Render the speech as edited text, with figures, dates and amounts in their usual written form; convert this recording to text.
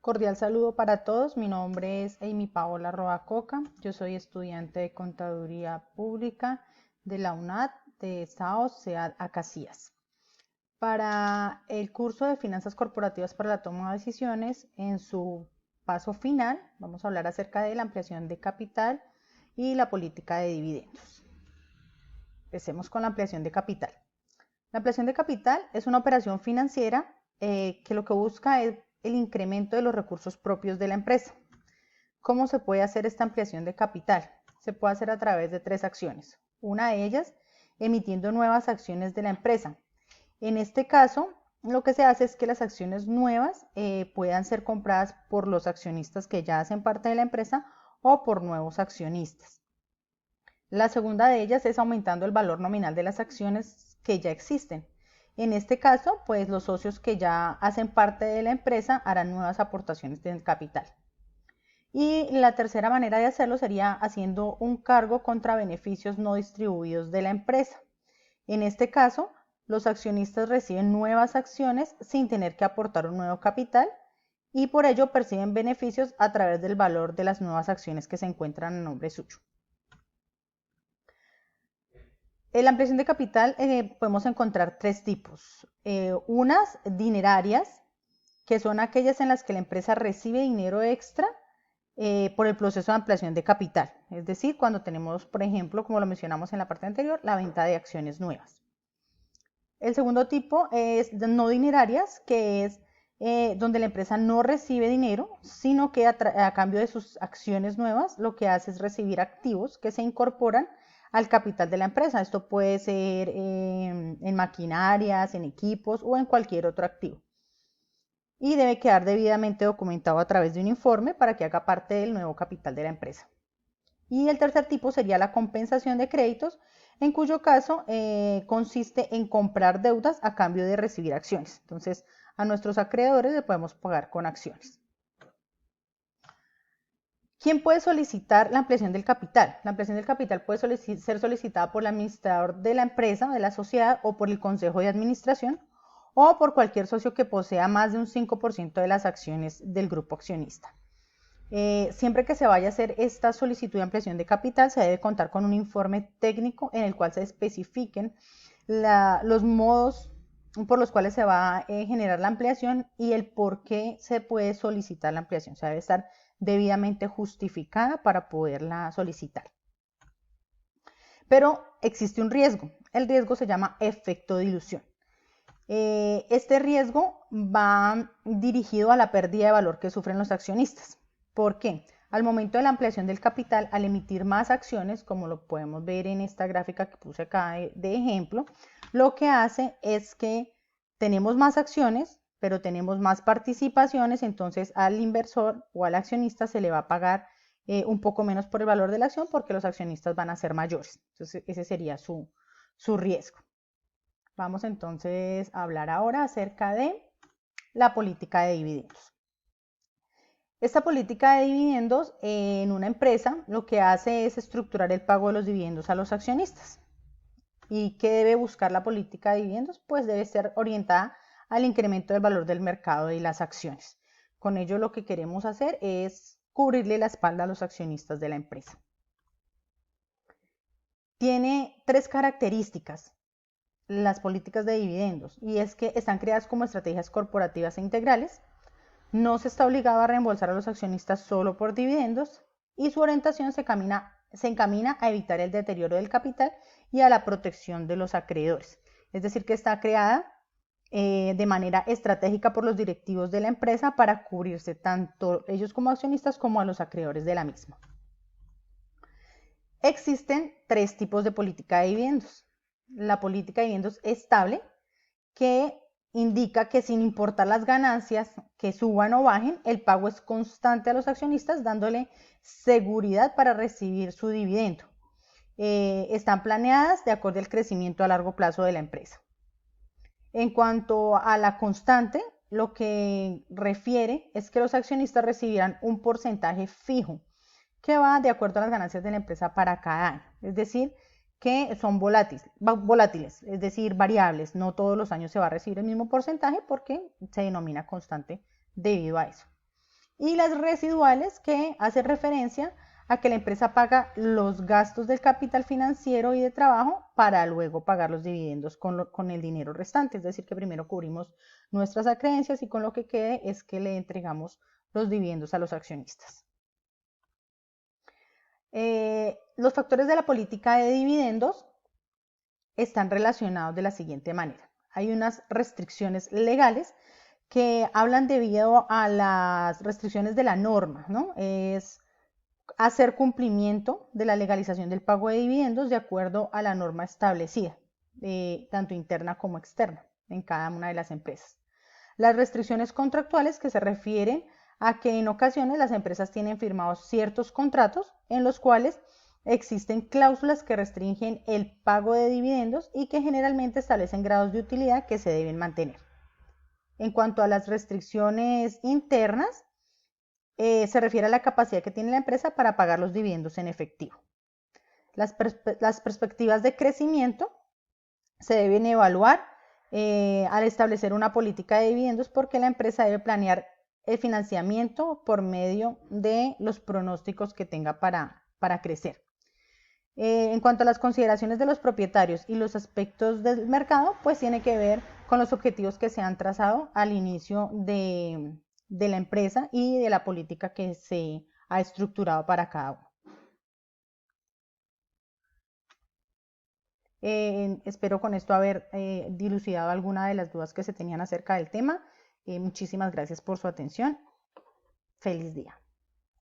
Cordial saludo para todos. Mi nombre es Amy Paola Roacoca. Yo soy estudiante de Contaduría Pública de la UNAD de SAO SEAD Acacías. Para el curso de Finanzas Corporativas para la Toma de Decisiones, en su paso final, vamos a hablar acerca de la ampliación de capital y la política de dividendos. Empecemos con la ampliación de capital. La ampliación de capital es una operación financiera que lo que busca es el incremento de los recursos propios de la empresa. ¿Cómo se puede hacer esta ampliación de capital? Se puede hacer a través de tres acciones. Una de ellas, emitiendo nuevas acciones de la empresa. En este caso, lo que se hace es que las acciones nuevas puedan ser compradas por los accionistas que ya hacen parte de la empresa o por nuevos accionistas. La segunda de ellas es aumentando el valor nominal de las acciones que ya existen. En este caso, pues los socios que ya hacen parte de la empresa harán nuevas aportaciones del capital. Y la tercera manera de hacerlo sería haciendo un cargo contra beneficios no distribuidos de la empresa. En este caso, los accionistas reciben nuevas acciones sin tener que aportar un nuevo capital y por ello perciben beneficios a través del valor de las nuevas acciones que se encuentran a nombre suyo. En la ampliación de capital podemos encontrar tres tipos. Unas dinerarias, que son aquellas en las que la empresa recibe dinero extra por el proceso de ampliación de capital. Es decir, cuando tenemos, por ejemplo, como lo mencionamos en la parte anterior, la venta de acciones nuevas. El segundo tipo es no dinerarias, que es donde la empresa no recibe dinero, sino que a cambio de sus acciones nuevas, lo que hace es recibir activos que se incorporan al capital de la empresa. Esto puede ser en maquinarias, en equipos o en cualquier otro activo. Y debe quedar debidamente documentado a través de un informe para que haga parte del nuevo capital de la empresa. Y el tercer tipo sería la compensación de créditos, en cuyo caso consiste en comprar deudas a cambio de recibir acciones. Entonces, a nuestros acreedores le podemos pagar con acciones. ¿Quién puede solicitar la ampliación del capital? La ampliación del capital puede ser solicitada por el administrador de la empresa, de la sociedad o por el consejo de administración o por cualquier socio que posea más de un 5% de las acciones del grupo accionista. Siempre que se vaya a hacer esta solicitud de ampliación de capital, se debe contar con un informe técnico en el cual se especifiquen los modos por los cuales se va a generar la ampliación y el por qué se puede solicitar la ampliación. O sea, debe estar debidamente justificada para poderla solicitar. Pero existe un riesgo. El riesgo se llama efecto dilución. Este riesgo va dirigido a la pérdida de valor que sufren los accionistas. ¿Por qué? Al momento de la ampliación del capital, al emitir más acciones, como lo podemos ver en esta gráfica que puse acá de ejemplo, lo que hace es que tenemos más acciones, pero tenemos más participaciones, entonces al inversor o al accionista se le va a pagar un poco menos por el valor de la acción porque los accionistas van a ser mayores. Entonces ese sería su riesgo. Vamos entonces a hablar ahora acerca de la política de dividendos. Esta política de dividendos en una empresa lo que hace es estructurar el pago de los dividendos a los accionistas. ¿Y qué debe buscar la política de dividendos? Pues debe ser orientada al incremento del valor del mercado y las acciones. Con ello lo que queremos hacer es cubrirle la espalda a los accionistas de la empresa. Tiene tres características las políticas de dividendos y es que están creadas como estrategias corporativas e integrales, no se está obligado a reembolsar a los accionistas solo por dividendos y su orientación se encamina a evitar el deterioro del capital y a la protección de los acreedores. Es decir, que está creada de manera estratégica por los directivos de la empresa para cubrirse tanto ellos como accionistas como a los acreedores de la misma. Existen tres tipos de política de dividendos. La política de dividendos estable, que indica que sin importar las ganancias que suban o bajen, el pago es constante a los accionistas, dándole seguridad para recibir su dividendo. Están planeadas de acuerdo al crecimiento a largo plazo de la empresa. En cuanto a la constante, lo que refiere es que los accionistas recibirán un porcentaje fijo que va de acuerdo a las ganancias de la empresa para cada año. Es decir, que son volátiles, es decir, variables. No todos los años se va a recibir el mismo porcentaje porque se denomina constante debido a eso. y las residuales, que hacen referencia a que la empresa paga los gastos del capital financiero y de trabajo para luego pagar los dividendos con el dinero restante. Es decir, que primero cubrimos nuestras acreencias y con lo que quede es que le entregamos los dividendos a los accionistas. Los factores de la política de dividendos están relacionados de la siguiente manera. Hay unas restricciones legales que hablan debido a las restricciones de la norma, ¿no? Es hacer cumplimiento de la legalización del pago de dividendos de acuerdo a la norma establecida, tanto interna como externa, en cada una de las empresas. Las restricciones contractuales, que se refieren a que en ocasiones las empresas tienen firmados ciertos contratos en los cuales existen cláusulas que restringen el pago de dividendos y que generalmente establecen grados de utilidad que se deben mantener. En cuanto a las restricciones internas, se refiere a la capacidad que tiene la empresa para pagar los dividendos en efectivo. Las perspectivas de crecimiento se deben evaluar al establecer una política de dividendos, porque la empresa debe planear el financiamiento por medio de los pronósticos que tenga para crecer. En cuanto a las consideraciones de los propietarios y los aspectos del mercado, pues tiene que ver con los objetivos que se han trazado al inicio de la empresa y de la política que se ha estructurado para cada uno. Espero con esto haber dilucidado alguna de las dudas que se tenían acerca del tema. Muchísimas gracias por su atención. Feliz día.